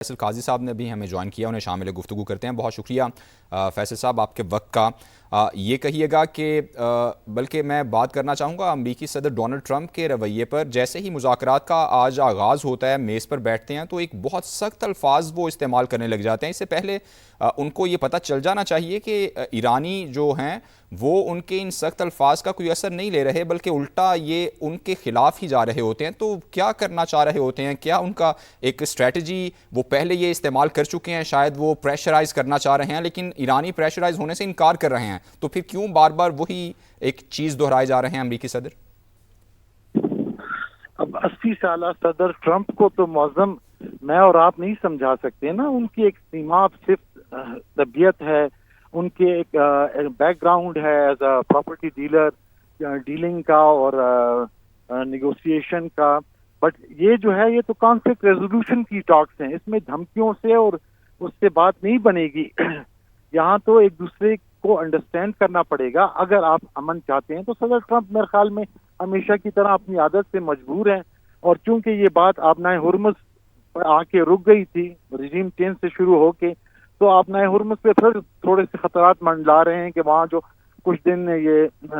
فیصل قاضی صاحب نے بھی ہمیں جوائن کیا، انہیں شامل گفتگو کرتے ہیں. بہت شکریہ فیصل صاحب آپ کے وقت کا. یہ کہیے گا کہ بلکہ میں بات کرنا چاہوں گا امریکی صدر ڈونلڈ ٹرمپ کے رویے پر. جیسے ہی مذاکرات کا آج آغاز ہوتا ہے، میز پر بیٹھتے ہیں تو ایک بہت سخت الفاظ وہ استعمال کرنے لگ جاتے ہیں. اس سے پہلے ان کو یہ پتہ چل جانا چاہیے کہ ایرانی جو ہیں وہ ان کے ان سخت الفاظ کا کوئی اثر نہیں لے رہے، بلکہ الٹا یہ ان کے خلاف ہی جا رہے ہوتے ہیں. تو کیا کرنا چاہ رہے ہوتے ہیں؟ کیا ان کا ایک اسٹریٹجی وہ پہلے یہ استعمال کر چکے ہیں؟ شاید وہ پریشرائز کرنا چاہ رہے ہیں، لیکن ایرانی پریشرائز ہونے سے انکار کر رہے ہیں. تو پھر کیوں بار بار وہی ایک چیز دہرائے جا رہے ہیں امریکی صدر؟ اب 80 سالہ صدر ٹرمپ کو تو معظم میں اور آپ نہیں سمجھا سکتے نا. ان کی ایک سیما صرف طبیعت ہے، ان کے ایک بیک گراؤنڈ ہے as a property dealer, dealing کا اور نیگوسیشن کا. بٹ یہ جو ہے یہ تو کانفلکٹ ریزولوشن کی ٹاکس ہیں، اس میں دھمکیوں سے اور اس سے بات نہیں بنے گی. یہاں تو ایک دوسرے کو انڈرسٹینڈ کرنا پڑے گا اگر آپ امن چاہتے ہیں. تو صدر ٹرمپ میرے خیال میں ہمیشہ کی طرح اپنی عادت سے مجبور ہیں، اور چونکہ یہ بات آبنائے ہرمز پر آ کے رک گئی تھی رجیم چینج سے شروع ہو کے، تو آبنائے ہرمز پہ پھر تھوڑے سے خطرات منڈلا رہے ہیں کہ وہاں جو کچھ دن یہ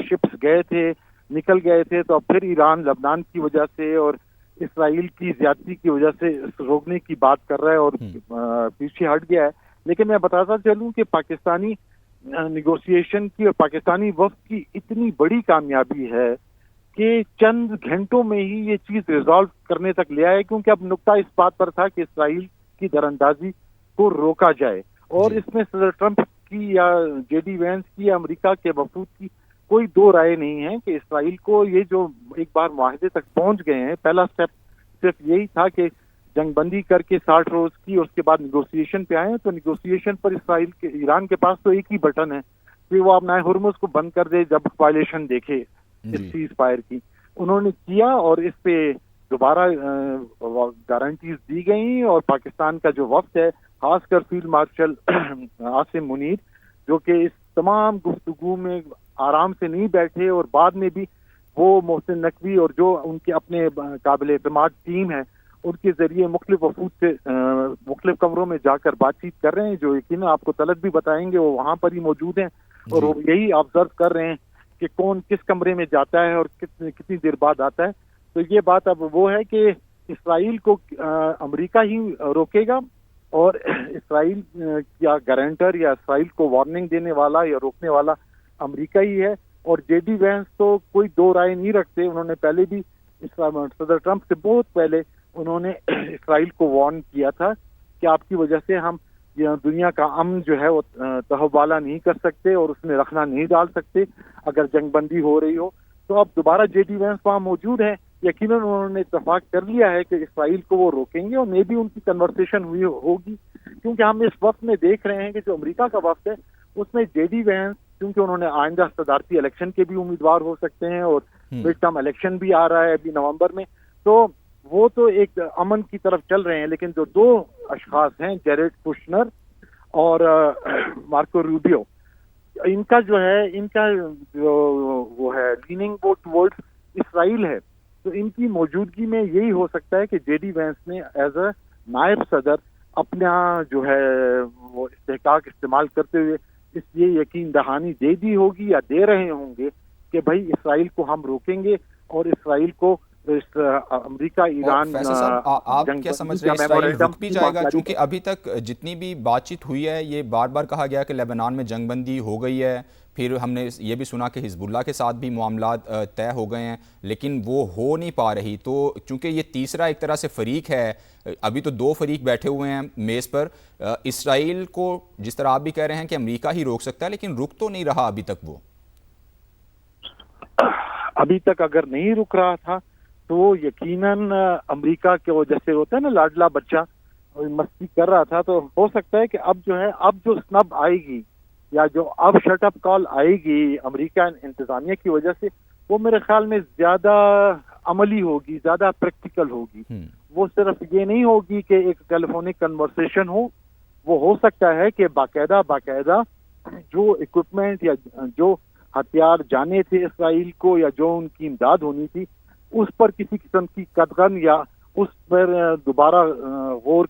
شپس گئے تھے نکل گئے تھے، تو اب پھر ایران لبنان کی وجہ سے اور اسرائیل کی زیادتی کی وجہ سے روکنے کی بات کر رہا ہے اور پیچھے ہٹ گیا ہے. لیکن میں بتاتا چلوں کہ پاکستانی نیگوسیشن کی اور پاکستانی وفد کی اتنی بڑی کامیابی ہے کہ چند گھنٹوں میں ہی یہ چیز ریزالو کرنے تک لے آئے، کیونکہ اب نقطہ اس بات پر تھا کہ اسرائیل کی دراندازی کو روکا جائے. اور اس میں صدر ٹرمپ کی یا جے ڈی وینس کی یا امریکہ کے وفود کی کوئی دو رائے نہیں ہے کہ اسرائیل کو یہ جو ایک بار معاہدے تک پہنچ گئے ہیں، پہلا سٹیپ صرف یہی تھا کہ جنگ بندی کر کے 60 روز کی، اس کے بعد نیگوسیشن پہ آئے. تو نیگوسیشن پر اسرائیل کے ایران کے پاس تو ایک ہی بٹن ہے کہ وہ اپنا ہرمز کو بند کر دے جب وائلیشن دیکھے اس سیز فائر کی. انہوں نے کیا اور اس پہ دوبارہ گارنٹیز دی گئیں. اور پاکستان کا جو وفد ہے، خاص کر فیلڈ مارشل عاصم منیر، جو کہ اس تمام گفتگو میں آرام سے نہیں بیٹھے اور بعد میں بھی وہ محسن نقوی اور جو ان کے اپنے قابل اعتماد ٹیم ہے ان کے ذریعے مختلف وفود سے مختلف کمروں میں جا کر بات چیت کر رہے ہیں، جو یقیناً آپ کو طلب بھی بتائیں گے، وہ وہاں پر ہی موجود ہیں اور وہ یہی آبزرو کر رہے ہیں کہ کون کس کمرے میں جاتا ہے اور کتنی دیر بعد آتا ہے. تو یہ بات اب وہ ہے کہ اسرائیل کو امریکہ ہی روکے گا، اور اسرائیل یا گارنٹر یا اسرائیل کو وارننگ دینے والا یا روکنے والا امریکہ ہی ہے. اور جے ڈی وینس تو کوئی دو رائے نہیں رکھتے. انہوں نے پہلے بھی صدر ٹرمپ سے بہت پہلے انہوں نے اسرائیل کو وارن کیا تھا کہ آپ کی وجہ سے ہم دنیا کا امن جو ہے وہ تہوالا نہیں کر سکتے اور اس میں رکھنا نہیں ڈال سکتے اگر جنگ بندی ہو رہی ہو. تو اب دوبارہ جے ڈی وینس وہاں موجود ہیں. یقیناً انہوں نے اتفاق کر لیا ہے کہ اسرائیل کو وہ روکیں گے، اور مے بھی ان کی کنورسیشن ہوئی ہوگی، کیونکہ ہم اس وقت میں دیکھ رہے ہیں کہ جو امریکہ کا وفد ہے اس میں جے ڈی وینس، کیونکہ انہوں نے آئندہ صدارتی الیکشن کے بھی امیدوار ہو سکتے ہیں اور مڈ ٹرم الیکشن بھی آ رہا ہے ابھی نومبر میں، تو وہ تو ایک امن کی طرف چل رہے ہیں. لیکن جو دو اشخاص ہیں جیریڈ کشنر اور مارکو روبیو، ان کا جو ہے ان کا جو وہ ہے لیننگ وہ ٹورڈز اسرائیل ہے. تو ان کی موجودگی میں یہی ہو سکتا ہے کہ جے ڈی وینس نے ایز اے نائب صدر اپنا جو ہے وہ استحقاق استعمال کرتے ہوئے اس لیے یقین دہانی دے دی ہوگی یا دے رہے ہوں گے کہ بھائی اسرائیل کو ہم روکیں گے، اور اسرائیل کو امریکہ ایران آپ کیا سمجھ رہے ہیں اسرائیل رک بھی جائے گا؟ چونکہ ابھی تک جتنی بھی بات چیت ہوئی ہے یہ بار بار کہا گیا کہ لیبنان میں جنگ بندی ہو گئی ہے، پھر ہم نے یہ بھی سنا کہ حزب اللہ کے ساتھ بھی معاملات طے ہو گئے ہیں، لیکن وہ ہو نہیں پا رہی. تو چونکہ یہ تیسرا ایک طرح سے فریق ہے، ابھی تو دو فریق بیٹھے ہوئے ہیں میز پر. اسرائیل کو جس طرح آپ بھی کہہ رہے ہیں کہ امریکہ ہی روک سکتا ہے، لیکن رک تو نہیں رہا ابھی تک. وہ ابھی تک اگر نہیں رک رہا تھا تو یقیناً امریکہ کے جیسے ہوتا ہے نا لاڈلا بچہ مستی کر رہا تھا، تو ہو سکتا ہے کہ اب جو سنب آئے گی یا جو اب شٹ اپ کال آئے گی امریکہ انتظامیہ کی وجہ سے، وہ میرے خیال میں زیادہ عملی ہوگی، زیادہ پریکٹیکل ہوگی. وہ صرف یہ نہیں ہوگی کہ ایک ٹیلی فونک کنورسیشن وہ ہو سکتا ہے کہ باقاعدہ جو اکوپمنٹ یا جو ہتھیار جانے تھے اسرائیل کو یا جو ان کی امداد ہونی تھی اس پر کسی قسم کی قدغن یا اس پر دوبارہ غور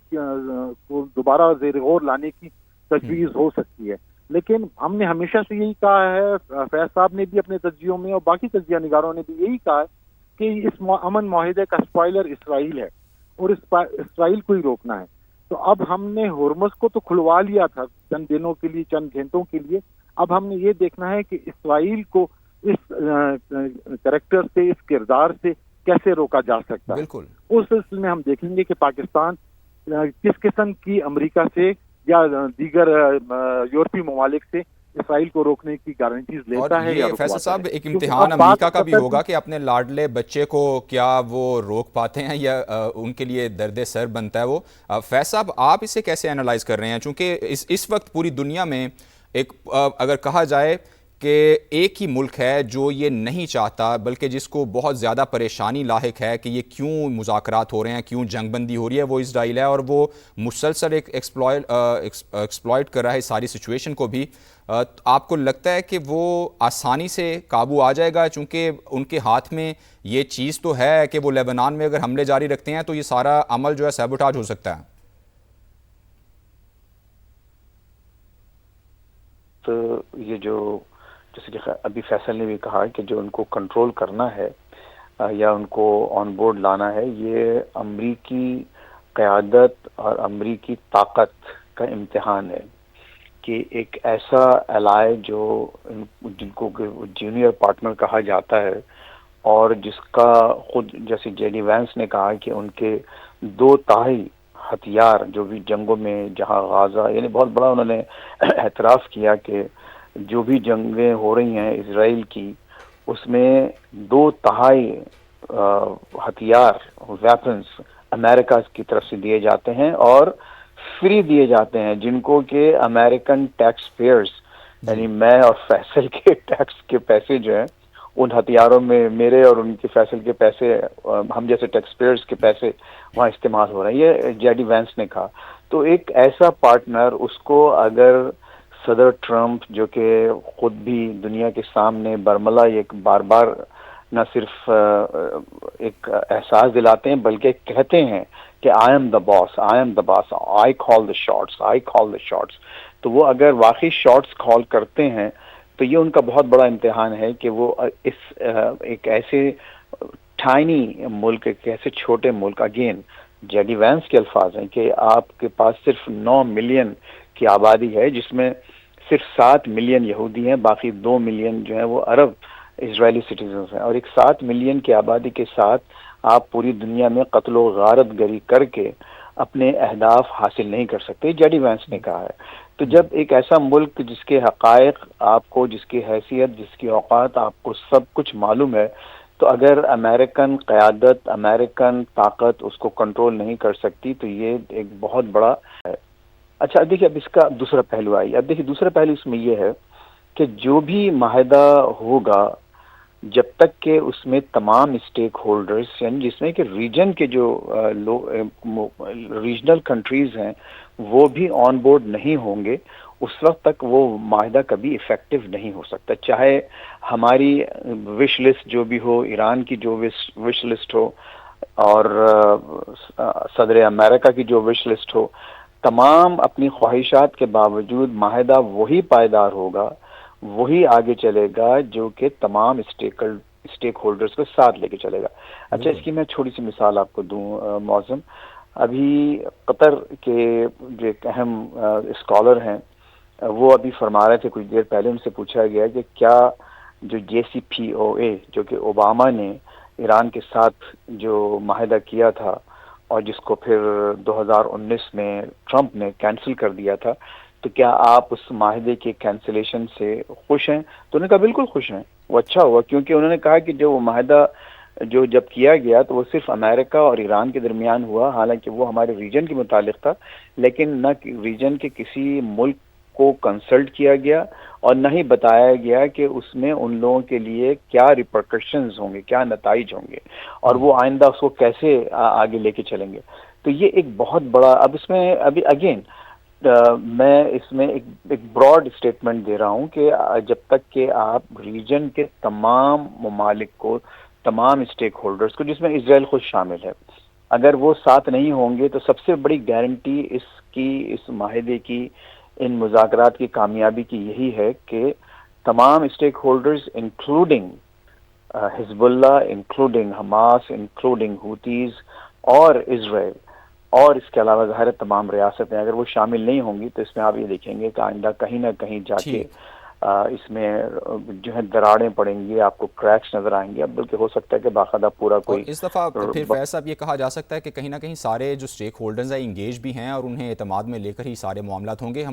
کو دوبارہ زیر غور لانے کی تجویز ہو سکتی ہے. لیکن ہم نے ہمیشہ سے یہی کہا ہے، فیض صاحب نے بھی اپنے تجزیوں میں اور باقی تجزیہ نگاروں نے بھی یہی کہا ہے کہ اس امن معاہدے کا اسپائلر اسرائیل ہے اور اسرائیل کو ہی روکنا ہے. تو اب ہم نے ہرمز کو تو کھلوا لیا تھا چند دنوں کے لیے، چند گھنٹوں کے لیے. اب ہم نے یہ دیکھنا ہے کہ اسرائیل کو اس کریکٹر سے، اس کردار سے کیسے روکا جا سکتا ہے. بالکل. اس سلسلے میں ہم دیکھیں گے کہ پاکستان کس قسم کی امریکہ سے یا دیگر یورپی ممالک سے اسرائیل کو روکنے کی گارنٹیز اور لیتا ہے یا یہ فیصل رکواتا ہے. صاحب ایک کیونکہ امتحان اب بات امریکہ کا بھی قطر ہوگا کہ اپنے لاڈلے بچے کو کیا وہ روک پاتے ہیں یا ان کے لیے درد سر بنتا ہے وہ. فیصل صاحب آپ اسے کیسے انالائز کر رہے ہیں؟ چونکہ اس وقت پوری دنیا میں ایک اگر کہا جائے کہ ایک ہی ملک ہے جو یہ نہیں چاہتا، بلکہ جس کو بہت زیادہ پریشانی لاحق ہے کہ یہ کیوں مذاکرات ہو رہے ہیں، کیوں جنگ بندی ہو رہی ہے، وہ اسرائیل ہے. اور وہ مسلسل ایک ایکسپلائٹ کر رہا ہے ساری سچویشن کو بھی. آپ کو لگتا ہے کہ وہ آسانی سے قابو آ جائے گا چونکہ ان کے ہاتھ میں یہ چیز تو ہے کہ وہ لیبنان میں اگر حملے جاری رکھتے ہیں تو یہ سارا عمل جو ہے سیبوٹاج ہو سکتا ہے؟ تو یہ جو جیسے کہ ابھی فیصل نے بھی کہا کہ جو ان کو کنٹرول کرنا ہے یا ان کو آن بورڈ لانا ہے، یہ امریکی قیادت اور امریکی طاقت کا امتحان ہے کہ ایک ایسا الائے جو جن کو جونیئر پارٹنر کہا جاتا ہے اور جس کا خود جیسے جے ڈی وینس نے کہا کہ ان کے 2/3 ہتھیار جو بھی جنگوں میں جہاں غازہ، یعنی بہت بڑا انہوں نے اعتراف کیا کہ جو بھی جنگیں ہو رہی ہیں اسرائیل کی، اس میں 2/3 ہتھیار ویپنز امریکہ کی طرف سے دیے جاتے ہیں اور فری دیے جاتے ہیں، جن کو کہ امریکن ٹیکس پیئرز یعنی میں اور فیصل کے ٹیکس کے پیسے جو ہیں ان ہتھیاروں میں میرے اور ان کے فیصل کے پیسے، ہم جیسے ٹیکس پیئرز کے پیسے وہاں استعمال ہو رہے ہیں. یہ جے ڈی وینس نے کہا. تو ایک ایسا پارٹنر، اس کو اگر صدر ٹرمپ جو کہ خود بھی دنیا کے سامنے برملا ایک بار بار نہ صرف ایک احساس دلاتے ہیں بلکہ کہتے ہیں کہ I am the boss, I am the boss, I call the shots, I call the shots. تو وہ اگر واقعی شاٹس کال کرتے ہیں تو یہ ان کا بہت بڑا امتحان ہے کہ وہ اس ایک ایسے ٹائنی ملک، ایک ایسے چھوٹے ملک، اگین جے ڈی وینس کے الفاظ ہیں کہ آپ کے پاس صرف 9 ملین کی آبادی ہے، جس میں صرف 7 ملین یہودی ہیں، باقی 2 ملین جو ہیں وہ عرب اسرائیلی سٹیزنز ہیں. اور ایک 7 ملین کی آبادی کے ساتھ آپ پوری دنیا میں قتل و غارت گری کر کے اپنے اہداف حاصل نہیں کر سکتے، جے ڈی وینس نے کہا ہے. تو جب ایک ایسا ملک جس کے حقائق آپ کو، جس کی حیثیت، جس کی اوقات آپ کو سب کچھ معلوم ہے، تو اگر امریکن قیادت، امریکن طاقت اس کو کنٹرول نہیں کر سکتی تو یہ ایک بہت بڑا ہے. اچھا دیکھیے اب اس کا دوسرا پہلو آئی. اب دیکھیے دوسرا پہلو اس میں یہ ہے کہ جو بھی معاہدہ ہوگا، جب تک کہ اس میں تمام اسٹیک ہولڈرز، یعنی جس میں کہ ریجن کے جو ریجنل کنٹریز ہیں وہ بھی آن بورڈ نہیں ہوں گے، اس وقت تک وہ معاہدہ کبھی افیکٹو نہیں ہو سکتا. چاہے ہماری وش لسٹ جو بھی ہو، ایران کی جو وش لسٹ ہو اور صدر امریکہ کی جو وش لسٹ ہو، تمام اپنی خواہشات کے باوجود معاہدہ وہی پائیدار ہوگا، وہی آگے چلے گا جو کہ تمام اسٹیک ہولڈرز کو ساتھ لے کے چلے گا. اچھا اس کی میں چھوٹی سی مثال آپ کو دوں معظم. ابھی قطر کے جو ایک اہم اسکالر ہیں وہ ابھی فرما رہے تھے کچھ دیر پہلے، ان سے پوچھا گیا کہ کیا جو جے سی پی او اے جو کہ اوباما نے ایران کے ساتھ جو معاہدہ کیا تھا اور جس کو پھر 2019 میں ٹرمپ نے کینسل کر دیا تھا، تو کیا آپ اس معاہدے کے کینسلیشن سے خوش ہیں؟ تو انہوں نے کہا بالکل خوش ہیں. وہ اچھا ہوا کیونکہ انہوں نے کہا کہ جو وہ معاہدہ جو جب کیا گیا تو وہ صرف امریکہ اور ایران کے درمیان ہوا، حالانکہ وہ ہمارے ریجن کے متعلق تھا، لیکن نہ ریجن کے کسی ملک کو کنسلٹ کیا گیا اور نہ ہی بتایا گیا کہ اس میں ان لوگوں کے لیے کیا ریپرکشنز ہوں گے، کیا نتائج ہوں گے اور وہ آئندہ اس کو کیسے آگے لے کے چلیں گے. تو یہ ایک بہت بڑا، اب اس میں ابھی اگین میں اس میں ایک براڈ اسٹیٹمنٹ دے رہا ہوں کہ جب تک کہ آپ ریجن کے تمام ممالک کو، تمام اسٹیک ہولڈرز کو، جس میں اسرائیل خود شامل ہے، اگر وہ ساتھ نہیں ہوں گے تو سب سے بڑی گارنٹی اس معاہدے کی، ان مذاکرات کی کامیابی کی یہی ہے کہ تمام اسٹیک ہولڈرز انکلوڈنگ حزب اللہ، انکلوڈنگ حماس، انکلوڈنگ ہوتیز اور اسرائیل، اور اس کے علاوہ ظاہر تمام ریاستیں، اگر وہ شامل نہیں ہوں گی تو اس میں آپ یہ دیکھیں گے کہ آئندہ کہیں نہ کہیں جا کے ٹھیک. اس میں جو ہے دراڑیں پڑیں گی، آپ کو کریکس نظر آئیں گے، اب بلکہ ہو سکتا ہے کہ باقاعدہ پورا اور کوئی اس دفعہ پھر فیض صاحب یہ کہا جا سکتا ہے کہ کہیں نہ کہیں سارے جو اسٹیک ہولڈرز ہیں انگیج بھی ہیں اور انہیں اعتماد میں لے کر ہی سارے معاملات ہوں گے.